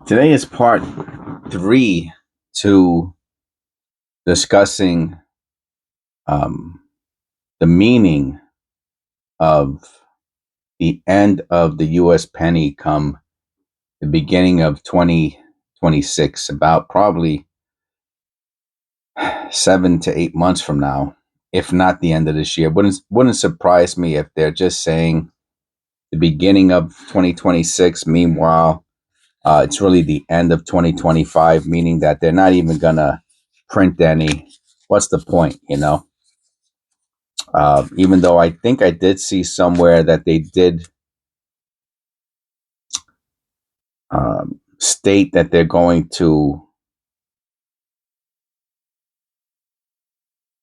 Today is part 3 to discussing um, the meaning of the end of the U.S. penny come the beginning of 2026, about probably 7 to 8 months from now, if not the end of this year. Wouldn't surprise me if they're just saying the beginning of 2026. Meanwhile, it's really the end of 2025, meaning that they're not even gonna print any. What's the point, even though I think I did see somewhere that they did state that they're going to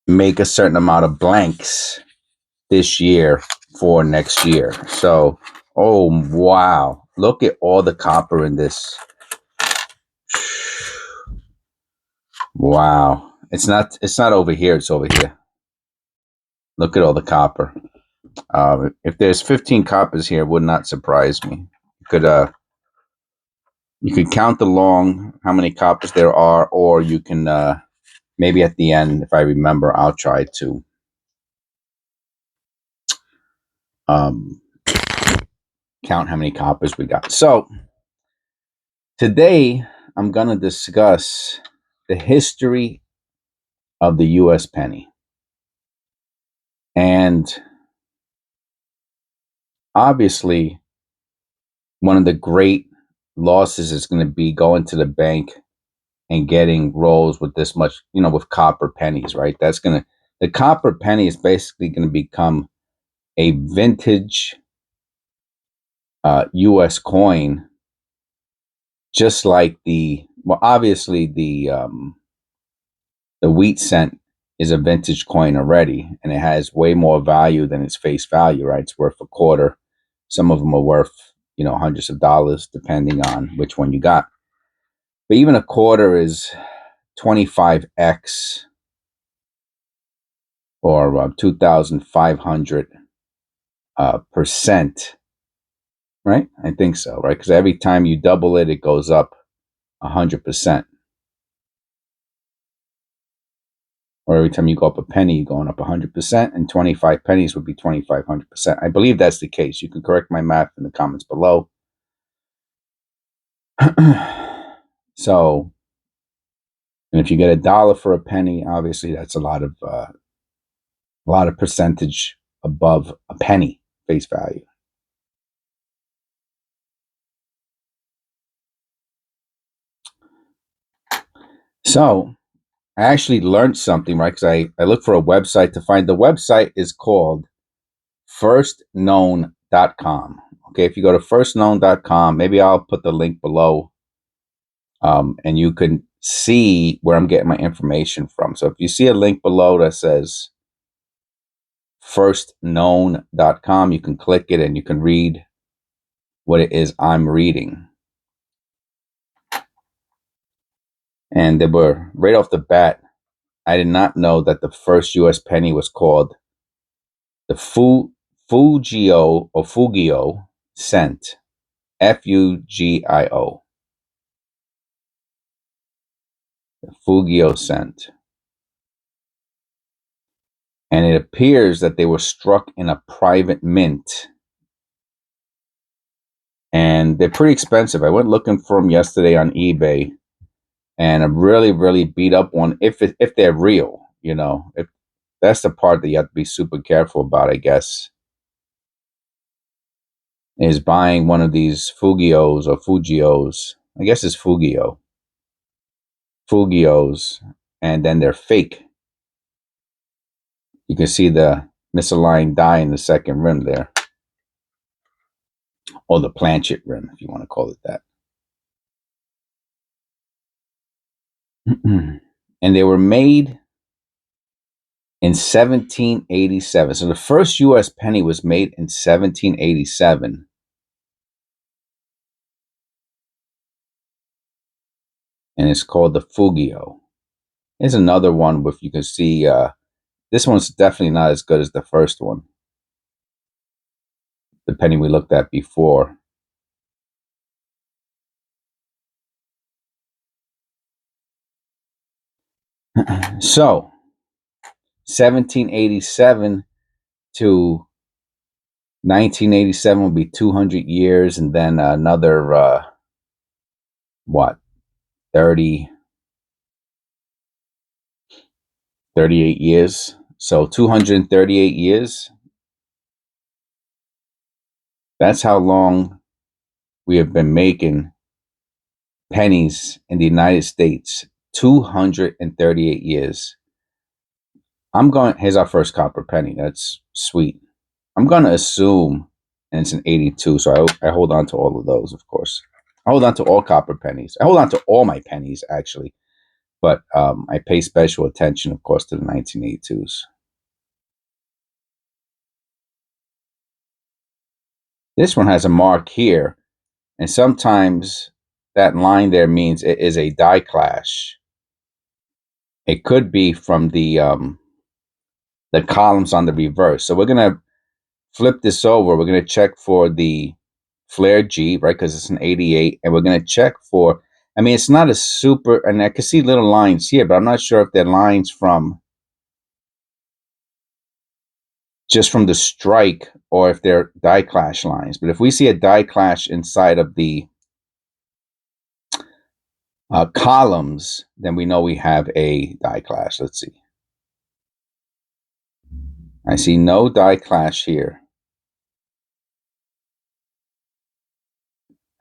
make a certain amount of blanks this year for next year. So, oh wow, look at all the copper in this. Wow, it's not over here. It's over here. Look at all the copper. If there's 15 coppers here, it would not surprise me. You could count along how many coppers there are, or you can maybe at the end, if I remember, I'll try to um, count how many coppers we got. So today I'm going to discuss the history of the U.S. penny. And obviously, one of the great losses is going to be going to the bank and getting rolls with this much, with copper pennies, right? The copper penny is basically going to become a vintage U.S. coin, just like obviously the wheat cent is a vintage coin already, and it has way more value than its face value, right? It's worth a quarter. Some of them are worth, hundreds of dollars, depending on which one you got. But even a quarter is 25x or 2,500 percent, right? I think so, right? Because every time you double it, it goes up 100%. Or every time you go up a penny, you're going up 100%, and 25 pennies would be 2,500%. I believe that's the case. You can correct my math in the comments below. So, and if you get $1 for a penny, obviously that's a lot of percentage above a penny face value. So, I actually learned something, right? Because I looked for a website to find. The website is called firstknown.com. Okay, if you go to firstknown.com, maybe I'll put the link below, and you can see where I'm getting my information from. So if you see a link below that says firstknown.com, you can click it and you can read what it is I'm reading. And they were right off the bat, I did not know that the first U.S. penny was called the Fugio cent, Fugio, the Fugio cent. And it appears that they were struck in a private mint. And they're pretty expensive. I went looking for them yesterday on eBay, and a really, really beat up one. If they're real, if that's the part that you have to be super careful about, I guess, is buying one of these Fugios or Fugios. I guess it's Fugios, and then they're fake. You can see the misaligned die in the second rim there, or the planchet rim, if you want to call it that. And they were made in 1787. So the first U.S. penny was made in 1787. And it's called the Fugio. Here's another one with, you can see, this one's definitely not as good as the first one, the penny we looked at before. So 1787 to 1987 will be 200 years, and then another what 30 38 years. So 238 years. That's how long we have been making pennies in the United States. 238 years. Here's our first copper penny. That's sweet. I'm going to assume, and it's an 82, so I hold on to all of those, of course. I hold on to all copper pennies. I hold on to all my pennies, actually. But I pay special attention, of course, to the 1982s. This one has a mark here, and sometimes that line there means it is a die clash. It could be from the columns on the reverse. So we're gonna flip this over. We're gonna check for the flare G, right? Because it's an 88, and we're gonna check for. I mean, it's not a super, and I can see little lines here, but I'm not sure if they're lines from just from the strike or if they're die clash lines. But if we see a die clash inside of the columns, then we know we have a die clash. Let's see. I see no die clash here.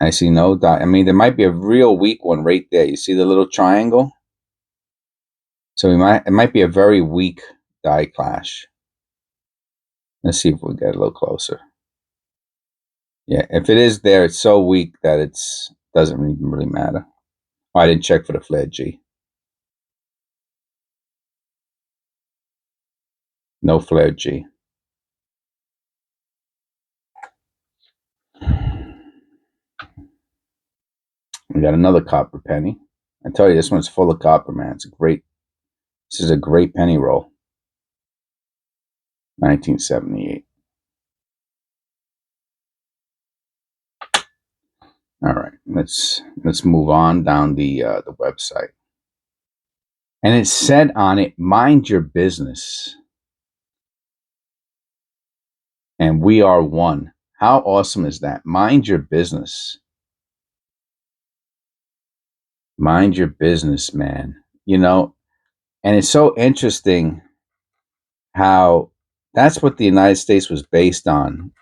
I see no die. I mean, there might be a real weak one right there. You see the little triangle? So it might be a very weak die clash. Let's see if we get a little closer. Yeah, if it is there, it's so weak that it's doesn't even really matter. Oh, I didn't check for the flare G. No flare G. We got another copper penny. I tell you, this one's full of copper, man. This is a great penny roll. 1978. All right, let's move on down the website. And it said on it, mind your business. And we are one. How awesome is that? Mind your business. Mind your business, man. You know, and it's so interesting how that's what the United States was based on.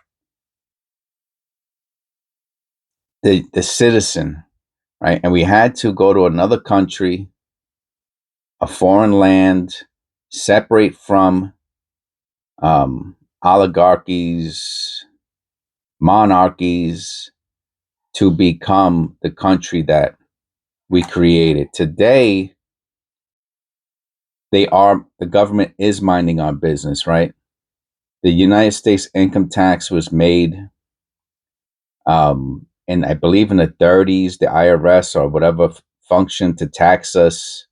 The citizen, right? And we had to go to another country, a foreign land, separate from oligarchies, monarchies, to become the country that we created. Today, the government is minding our business, right? The United States income tax was made, and I believe in the 30s, the IRS or whatever functioned to tax us,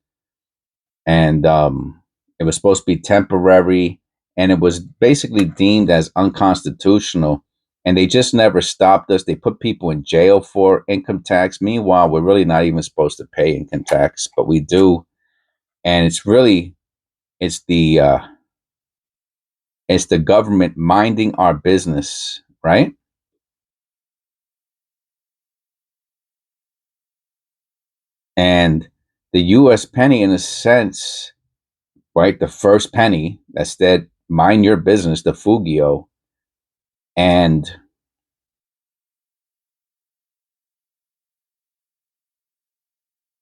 and it was supposed to be temporary, and it was basically deemed as unconstitutional. And they just never stopped us. They put people in jail for income tax. Meanwhile, we're really not even supposed to pay income tax, but we do. And it's the uh, it's the government minding our business, right? And the U.S. penny, in a sense, right, the first penny that said "mind your business," the Fugio, and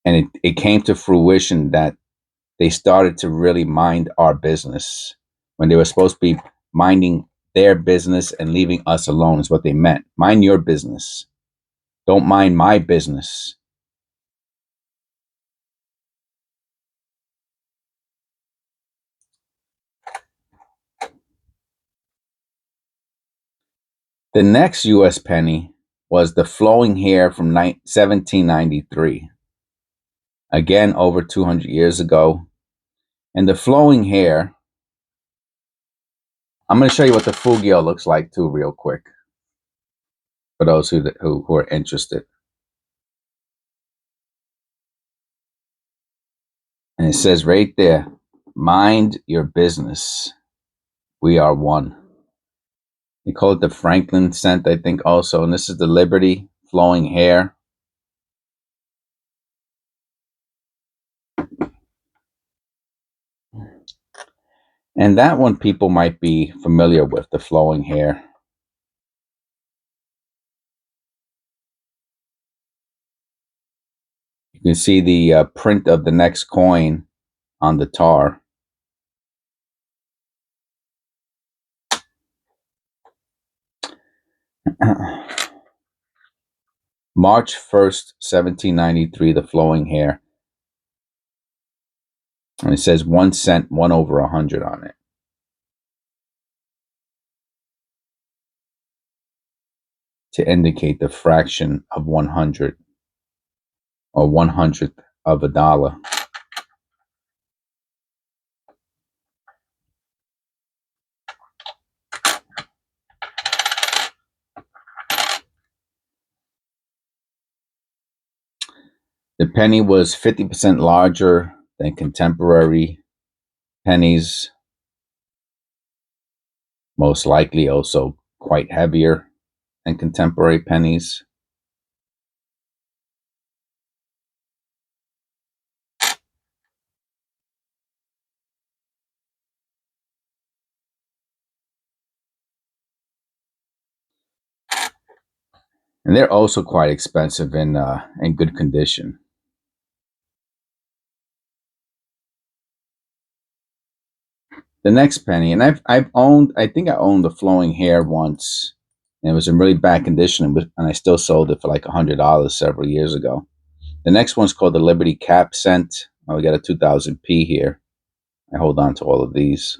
it came to fruition that they started to really mind our business when they were supposed to be minding their business and leaving us alone is what they meant. Mind your business. Don't mind my business. The next U.S. penny was the flowing hair from 1793. Again, over 200 years ago. And the flowing hair, I'm going to show you what the Fugio looks like too, real quick, for those who are interested. And it says right there, mind your business. We are one. They call it the Franklin scent, I think, also. And this is the Liberty flowing hair. And that one people might be familiar with, the flowing hair. You can see the print of the next coin on the tar. March 1st, 1793, the flowing hair. And it says 1 cent, 1 over 100 on it. To indicate the fraction of 100 or 100th of a dollar. The penny was 50% larger than contemporary pennies, most likely also quite heavier than contemporary pennies. And they're also quite expensive in good condition. The next penny, and I think I owned the flowing hair once, and it was in really bad condition, and I still sold it for like $100 several years ago. The next one's called the Liberty Cap Cent. Oh, we got a 2000p here. I hold on to all of these.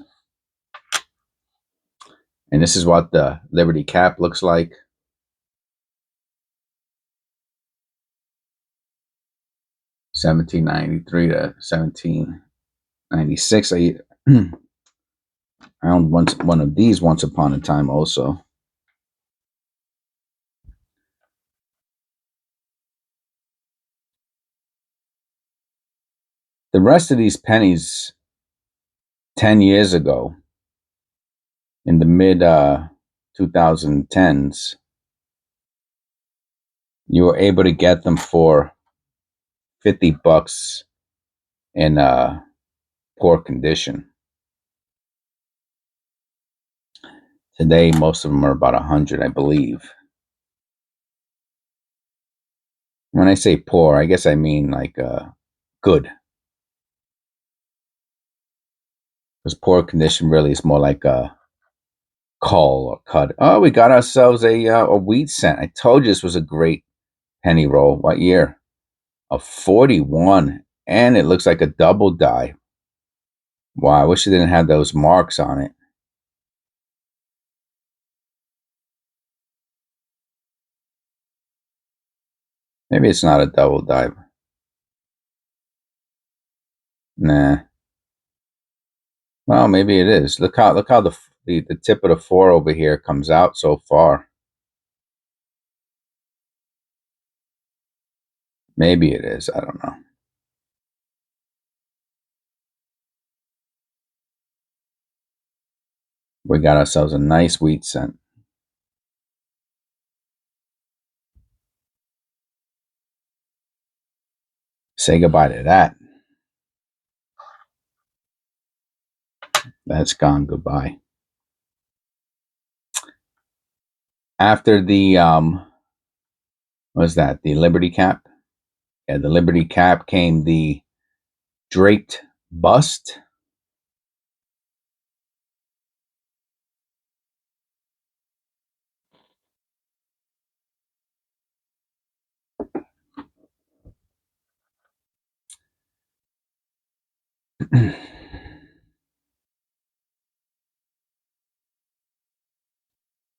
And this is what the Liberty Cap looks like. $17.93 to $17.96. I owned one of these once upon a time also. The rest of these pennies 10 years ago, in the mid 2010s, you were able to get them for $50 in poor condition. Today, most of them are about 100, I believe. When I say poor, I guess I mean like good. Because poor condition really is more like a cull or cut. Oh, we got ourselves a wheat cent. I told you this was a great penny roll. What year? A 41. And it looks like a double die. Wow, I wish it didn't have those marks on it. Maybe it's not a double die. Nah. Well, maybe it is. Look how the tip of the 4 over here comes out so far. Maybe it is. I don't know. We got ourselves a nice wheat cent. Say goodbye to that. That's gone goodbye. After the what was that? The Liberty Cap? Yeah, the Liberty Cap came the draped bust.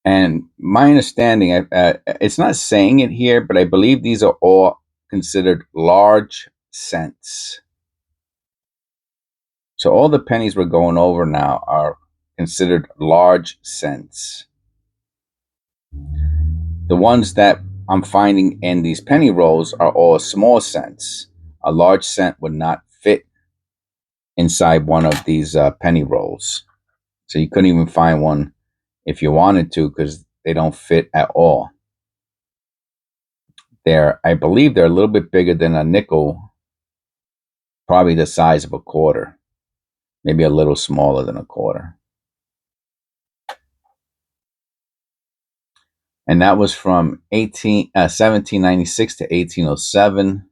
And my understanding, it's not saying it here, but I believe these are all considered large cents. So all the pennies we're going over now are considered large cents. The ones that I'm finding in these penny rolls are all small cents. A large cent would not fit inside one of these penny rolls. So you couldn't even find one if you wanted to because they don't fit at all. I believe they're a little bit bigger than a nickel, probably the size of a quarter, maybe a little smaller than a quarter. And that was from 1796 to 1807.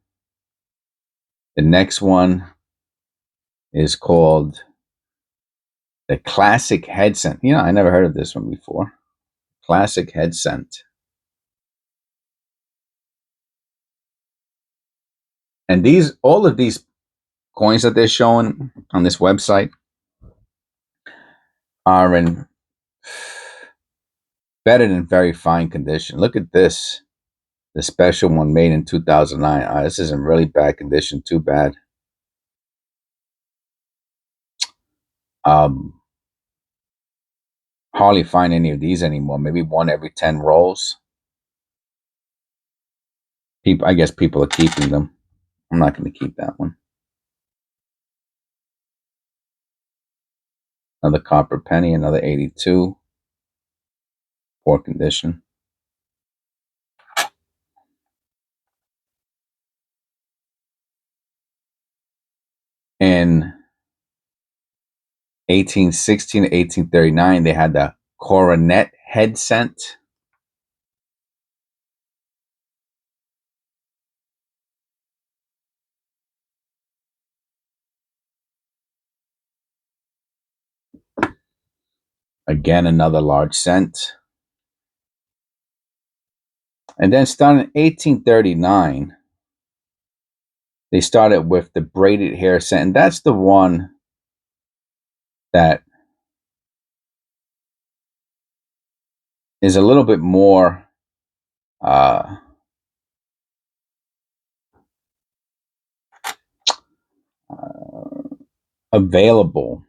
The next one is called the Classic Head Cent. I never heard of this one before. Classic Head Cent. And all of these coins that they're showing on this website are in better than very fine condition. Look at this. The special one made in 2009. This is in really bad condition. Too bad. Hardly find any of these anymore. Maybe one every 10 rolls. I guess people are keeping them. I'm not going to keep that one. Another copper penny, another 82. Poor condition. In 1816 to 1839, they had the coronet head cent. Again, another large cent. And then starting in 1839, they started with the braided hair cent. And that's the one that is a little bit more available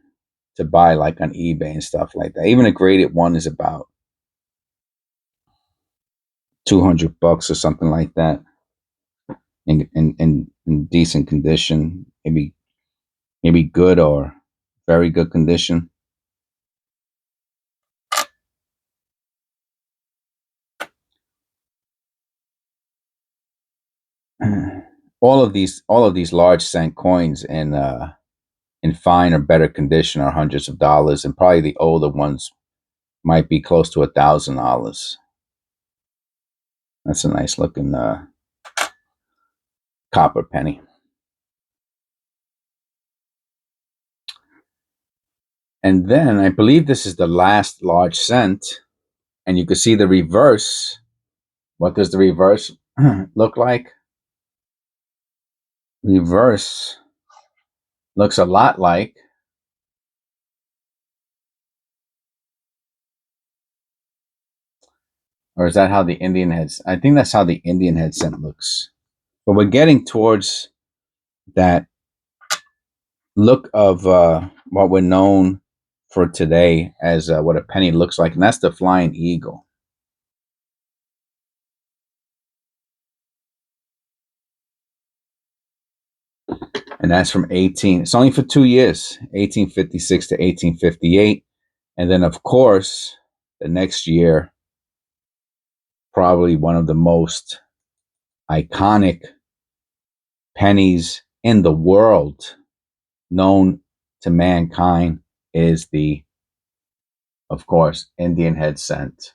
to buy, like on eBay and stuff like that. Even a graded one is about $200 or something like that, in decent condition, maybe good or very good condition. All of these large cent coins in fine or better condition are hundreds of dollars, and probably the older ones might be close to $1,000. That's a nice looking copper penny. And then I believe this is the last large cent, and you can see the reverse. What does the reverse look like? Reverse looks a lot like or is that how the Indian heads? I think that's how the Indian head cent looks. But we're getting towards that look of what we're known for today as what a penny looks like, and that's the flying eagle. And that's from it's only for 2 years, 1856 to 1858. And then, of course, the next year, probably one of the most iconic pennies in the world known to mankind is the, of course, Indian head cent.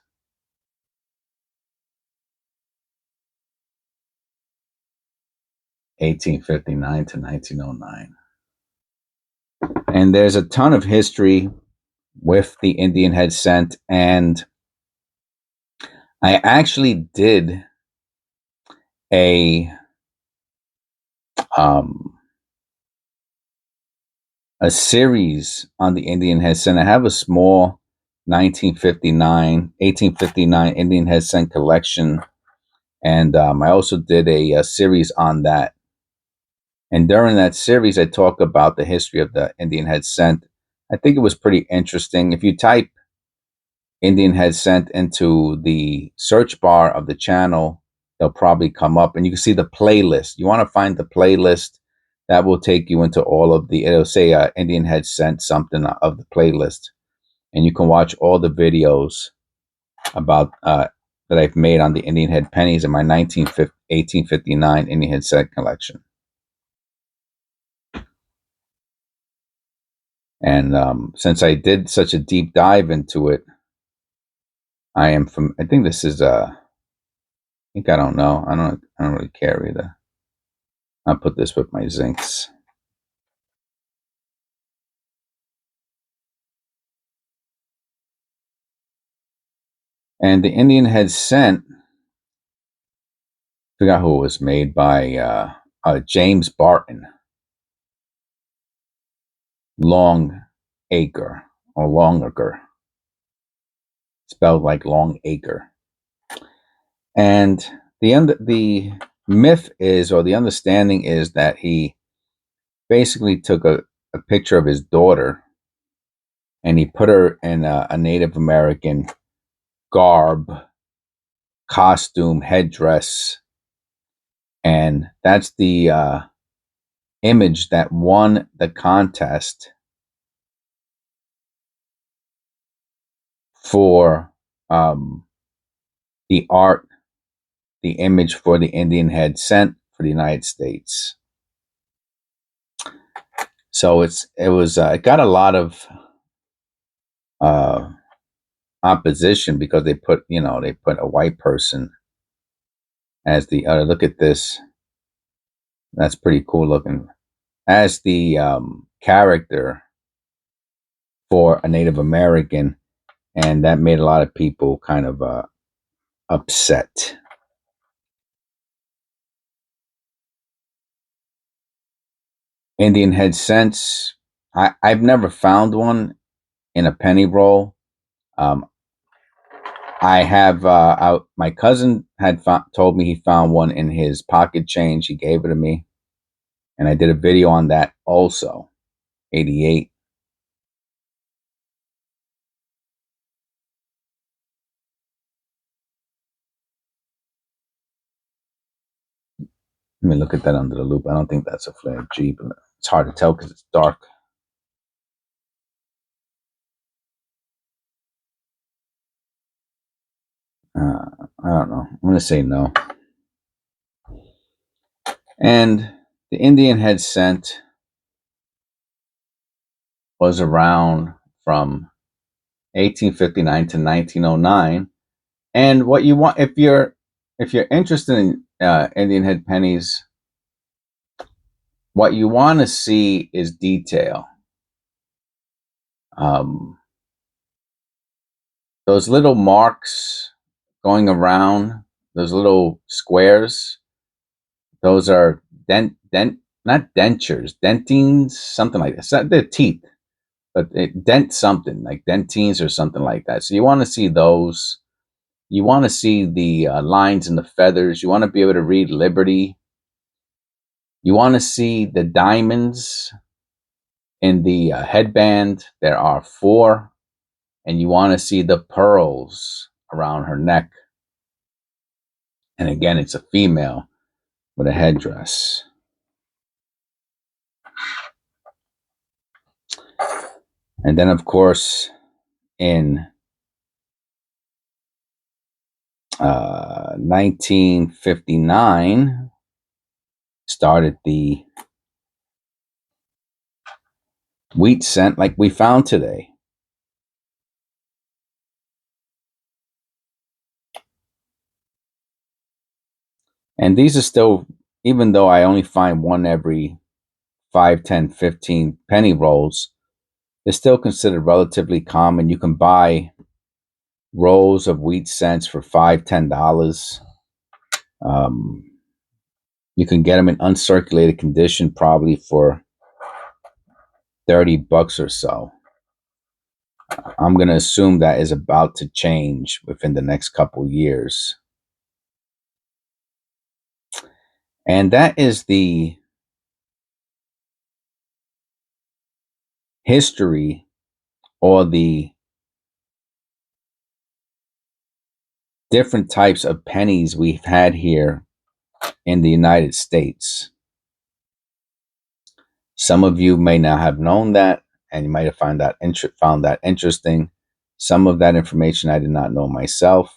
(1859 to 1909). And there's a ton of history with the Indian head cent, and I actually did a series on the Indian head cent. I have a small 1859 Indian head cent collection, and I also did a series on that. And during that series, I talk about the history of the Indian head cent. I think it was pretty interesting. If you type Indian head cent into the search bar of the channel, they'll probably come up, and you can see the playlist. You want to find the playlist that will take you into all of the, it'll say Indian Head sent something of the playlist, and you can watch all the videos about that I've made on the Indian Head pennies in my 1859 Indian Head set collection. And since I did such a deep dive into it, I think this is I don't know. I don't really care either. I'll put this with my zincs. And the Indian Head cent, I forgot who it was made by, James Barton, Long Acre or Longaker, spelled like Long Acre. And the myth is, or the understanding is, that he basically took a picture of his daughter and he put her in a Native American garb, costume, headdress, and that's the image that won the contest for the art, the image for the Indian Head cent for the United States. So it got a lot of opposition because they put a white person as the look at this. That's pretty cool looking, as the character for a Native American, and that made a lot of people kind of upset. Indian Head cents, I've never found one in a penny roll. I have my cousin had told me he found one in his pocket change. He gave it to me, and I did a video on that also. 88. Let me look at that under the loop. I don't think that's a flare G, but it's hard to tell because it's dark. I don't know. I'm going to say no. And the Indian Head cent was around from 1859 to 1909. And what you want, if you're interested in Indian Head pennies, what you want to see is detail. Those little marks going around, those little squares, those are not dentures, dentines, something like that. They're teeth, but it dent something like dentines or something like that. So you want to see those. You want to see the lines and the feathers. You want to be able to read Liberty. You want to see the diamonds in the headband. There are 4, and you want to see the pearls around her neck. And again, it's a female with a headdress. And then, of course, in 1959, started the wheat cent like we found today. And these are still, even though I only find one every 5, 10, 15 penny rolls, they're still considered relatively common. You can buy rolls of wheat cents for $5, $10. You can get them in uncirculated condition probably for $30 or so. I'm going to assume that is about to change within the next couple years. And that is the history, or the different types of pennies we've had here in the United States. Some of you may not have known that, and you might have found that interesting. Some of that information I did not know myself.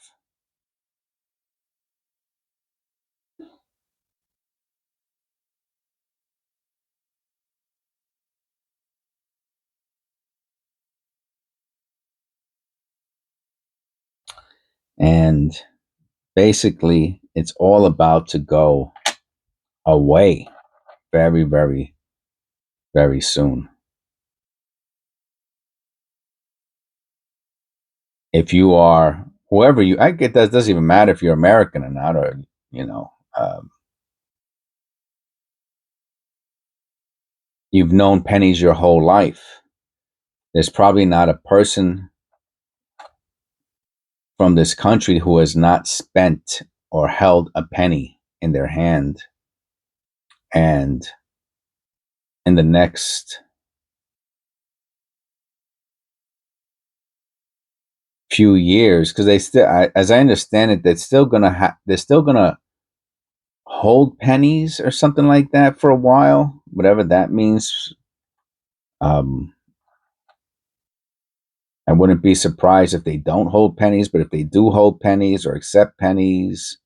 And basically, it's all about to go away very, very, very soon. If you are whoever you, I get that doesn't even matter if you're American or not, or you know, you've known pennies your whole life. There's probably not a person from this country who has not spent or held a penny in their hand. And in the next few years, because they still, as I understand it, they're still gonna hold pennies or something like that for a while, whatever that means. Um, I wouldn't be surprised if they don't hold pennies, but if they do hold pennies or accept pennies,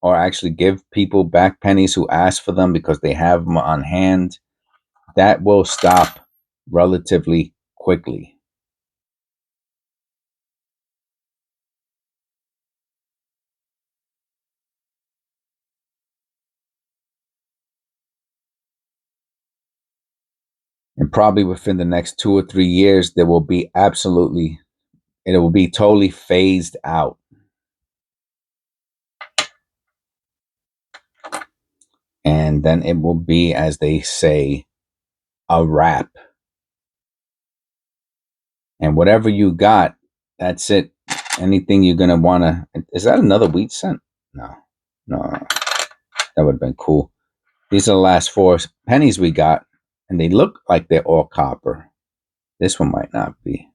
or actually give people back pennies who ask for them because they have them on hand, that will stop relatively quickly. And probably within the next 2 or 3 years, there will be it will be totally phased out. And then it will be, as they say, a wrap. And whatever you got, that's it. Anything you're gonna wanna, is that another wheat cent? No. No. That would have been cool. These are the last four pennies we got, and they look like they're all copper. This one might not be.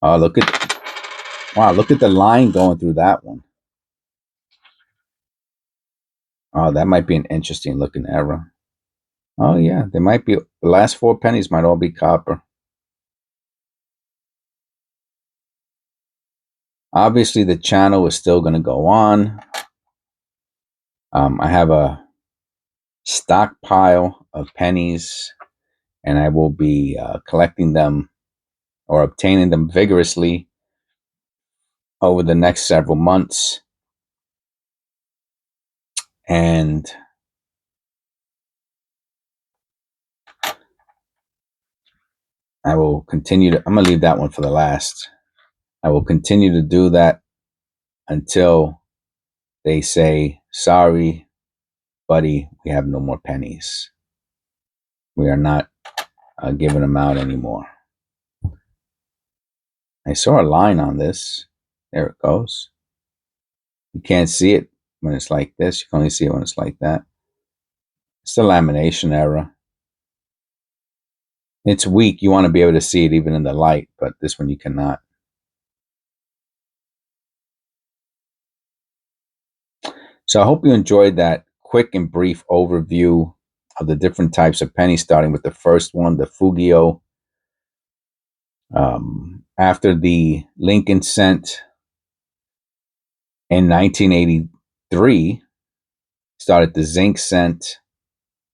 Oh, look at the line going through that one. Oh, that might be an interesting looking arrow. Oh yeah, they might be, the last four pennies might all be copper. Obviously, the channel is still going to go on. I have a stockpile of pennies, and I will be collecting them or obtaining them vigorously over the next several months. And I will continue to, I'm going to leave that one for the last. I will continue to do that until they say, sorry, buddy, we have no more pennies. We are not giving them out anymore. I saw a line on this. There it goes. You can't see it when it's like this. You can only see it when it's like that. It's the lamination error. It's weak. You want to be able to see it even in the light, but this one you cannot. So I hope you enjoyed that quick and brief overview of the different types of pennies, starting with the first one, the Fugio. After the Lincoln cent in 1983, started the zinc cent,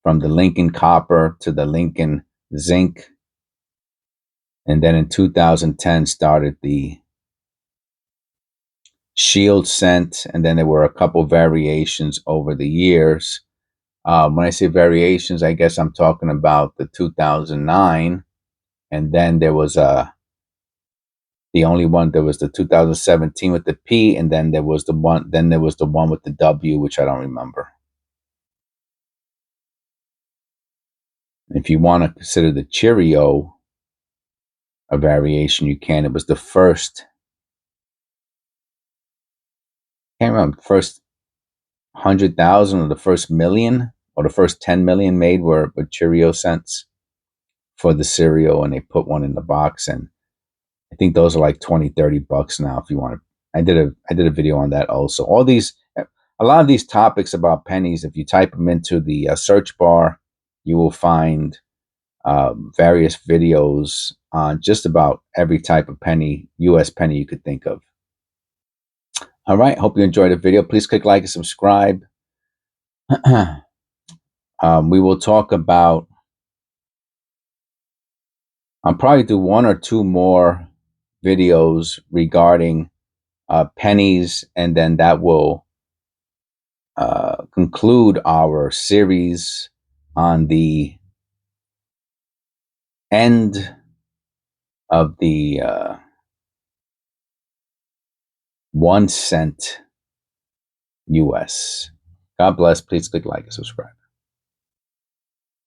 from the Lincoln copper to the Lincoln zinc. And then in 2010 started the shield cent, and then there were a couple variations over the years. When I say variations, I guess I'm talking about the 2009, and then there was the only one, there was the 2017 with the P, and then there was the one with the W, which I don't remember. If you want to consider the Cheerio a variation, you can. It was the first, I can't remember, the first 100,000 or the first million or the first 10 million made were Cheerio cents for the cereal, and they put one in the box, and I think those are like 20-30 bucks now if you want to. I did a video on that also. A lot of these topics about pennies, if you type them into the search bar you will find various videos on just about every type of penny, US penny you could think of. All right, hope you enjoyed the video. Please click like and subscribe. We will talk about, I'll probably do one or two more videos regarding pennies, and then that will conclude our series on the end of the 1 cent US. God bless. Please click like and subscribe.